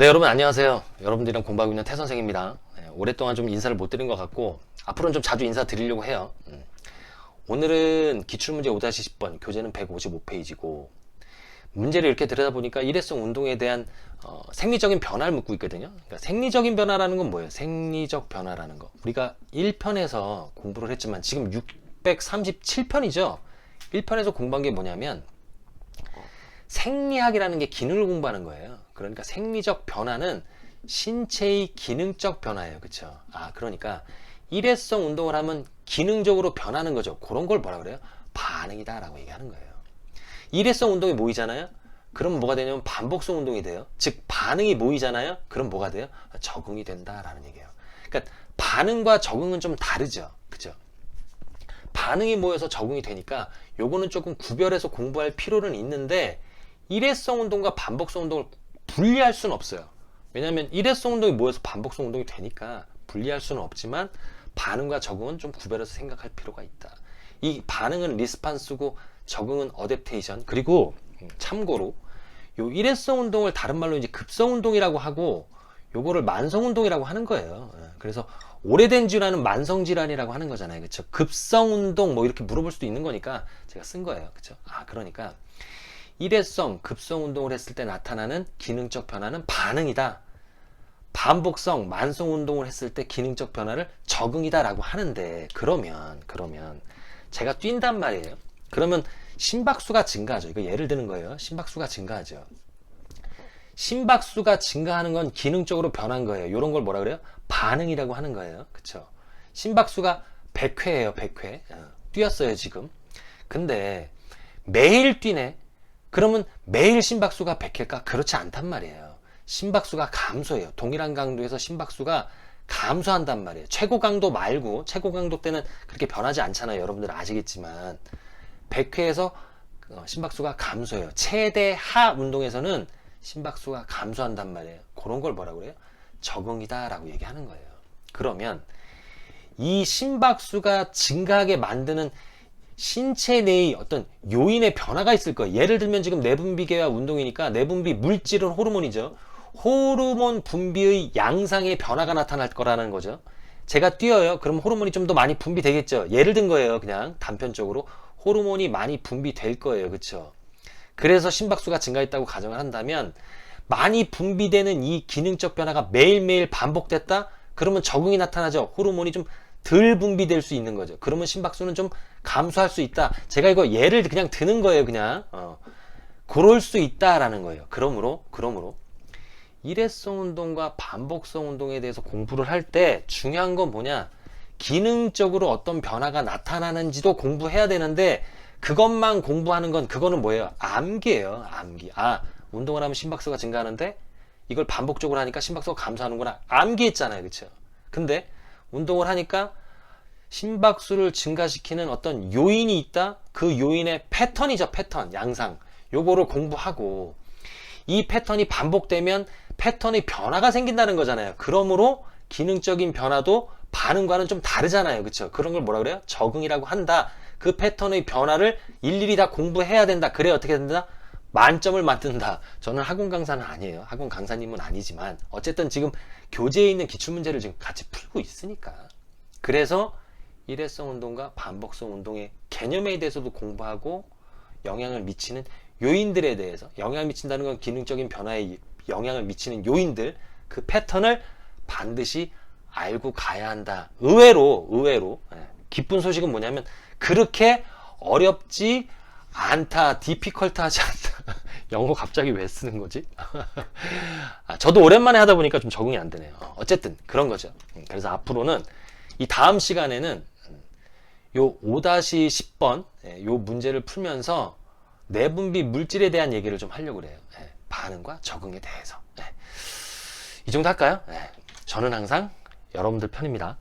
네, 여러분 안녕하세요. 여러분들이랑 공부하고 있는 태선생입니다. 오랫동안 좀 인사를 못 드린 것 같고 앞으로는 좀 자주 인사 드리려고 해요. 오늘은 기출문제 5-10번, 교재는 155페이지고 문제를 이렇게 들여다보니까 일회성 운동에 대한 생리적인 변화를 묻고 있거든요. 그러니까 생리적인 변화라는 건 뭐예요? 생리적 변화라는 거. 우리가 1편에서 공부를 했지만 지금 637편이죠. 1편에서 공부한 게 뭐냐면 생리학이라는 게 기능을 공부하는 거예요. 그러니까 생리적 변화는 신체의 기능적 변화예요. 그쵸? 그러니까 일회성 운동을 하면 기능적으로 변하는 거죠. 그런 걸 뭐라 그래요? 반응이다 라고 얘기하는 거예요. 일회성 운동이 모이잖아요. 그럼 뭐가 되냐면 반복성 운동이 돼요. 즉 반응이 모이잖아요. 그럼 뭐가 돼요? 적응이 된다라는 얘기예요. 그러니까 반응과 적응은 좀 다르죠. 그죠? 반응이 모여서 적응이 되니까 요거는 조금 구별해서 공부할 필요는 있는데 일회성 운동과 반복성 운동을 분리할 수는 없어요. 왜냐하면 일회성 운동이 모여서 반복성 운동이 되니까 분리할 수는 없지만 반응과 적응은 좀 구별해서 생각할 필요가 있다. 이 반응은 리스판스고 적응은 어댑테이션. 그리고 참고로 요 일회성 운동을 다른 말로 이제 급성 운동이라고 하고 요거를 만성 운동이라고 하는 거예요. 그래서 오래된 질환은 만성 질환이라고 하는 거잖아요. 그렇죠? 급성 운동 뭐 이렇게 물어볼 수도 있는 거니까 제가 쓴 거예요. 그렇죠? 그러니까 일회성, 급성 운동을 했을 때 나타나는 기능적 변화는 반응이다. 반복성, 만성 운동을 했을 때 기능적 변화를 적응이다 라고 하는데 그러면 제가 뛴단 말이에요. 그러면 심박수가 증가하죠. 이거 예를 드는 거예요. 심박수가 증가하죠. 심박수가 증가하는 건 기능적으로 변한 거예요. 이런 걸 뭐라 그래요? 반응이라고 하는 거예요. 그쵸? 심박수가 100회예요. 100회. 뛰었어요 지금. 근데 매일 뛰네. 그러면 매일 심박수가 100회일까? 그렇지 않단 말이에요. 심박수가 감소해요. 동일한 강도에서 심박수가 감소한단 말이에요. 최고 강도 말고 최고 강도 때는 그렇게 변하지 않잖아요. 여러분들 아시겠지만 100회에서 심박수가 감소해요. 최대 하 운동에서는 심박수가 감소한단 말이에요. 그런 걸 뭐라고 그래요? 적응이다 라고 얘기하는 거예요. 그러면 이 심박수가 증가하게 만드는 신체 내의 어떤 요인의 변화가 있을 거예요. 예를 들면 지금 내분비계와 운동이니까 내분비 물질은 호르몬이죠. 호르몬 분비의 양상의 변화가 나타날 거라는 거죠. 제가 뛰어요. 그럼 호르몬이 좀 더 많이 분비되겠죠. 예를 든 거예요. 그냥 단편적으로 호르몬이 많이 분비될 거예요. 그렇죠? 그래서 심박수가 증가했다고 가정을 한다면 많이 분비되는 이 기능적 변화가 매일매일 반복됐다? 그러면 적응이 나타나죠. 호르몬이 좀 덜 분비될 수 있는 거죠. 그러면 심박수는 좀 감소할 수 있다. 제가 이거 예를 그냥 드는 거예요. 그냥 그럴 수 있다라는 거예요. 그러므로 일회성 운동과 반복성 운동에 대해서 공부를 할 때 중요한 건 뭐냐? 기능적으로 어떤 변화가 나타나는지도 공부해야 되는데 그것만 공부하는 건 그거는 뭐예요? 암기예요. 암기. 운동을 하면 심박수가 증가하는데 이걸 반복적으로 하니까 심박수가 감소하는구나. 암기했잖아요. 그렇죠? 근데 운동을 하니까 심박수를 증가시키는 어떤 요인이 있다? 그 요인의 패턴이죠. 패턴, 양상. 요거를 공부하고 이 패턴이 반복되면 패턴의 변화가 생긴다는 거잖아요. 그러므로 기능적인 변화도 반응과는 좀 다르잖아요. 그렇죠? 그런 걸 뭐라 그래요? 적응이라고 한다. 그 패턴의 변화를 일일이 다 공부해야 된다. 그래 어떻게 된다? 만점을 만든다. 저는 학원 강사는 아니에요. 학원 강사님은 아니지만 어쨌든 지금 교재에 있는 기출문제를 지금 같이 풀고 있으니까. 그래서 일회성 운동과 반복성 운동의 개념에 대해서도 공부하고 영향을 미치는 요인들에 대해서, 영향을 미친다는 건 기능적인 변화에 영향을 미치는 요인들, 그 패턴을 반드시 알고 가야 한다. 의외로 기쁜 소식은 뭐냐면 그렇게 어렵지 않다, 디피컬트하지 않다. 영어 갑자기 왜 쓰는 거지? 저도 오랜만에 하다 보니까 좀 적응이 안 되네요. 어쨌든 그런 거죠. 그래서 앞으로는 이 다음 시간에는 요 5-10번 요 문제를 풀면서 내분비 물질에 대한 얘기를 좀 하려고 그래요. 반응과 적응에 대해서. 이 정도 할까요? 저는 항상 여러분들 편입니다.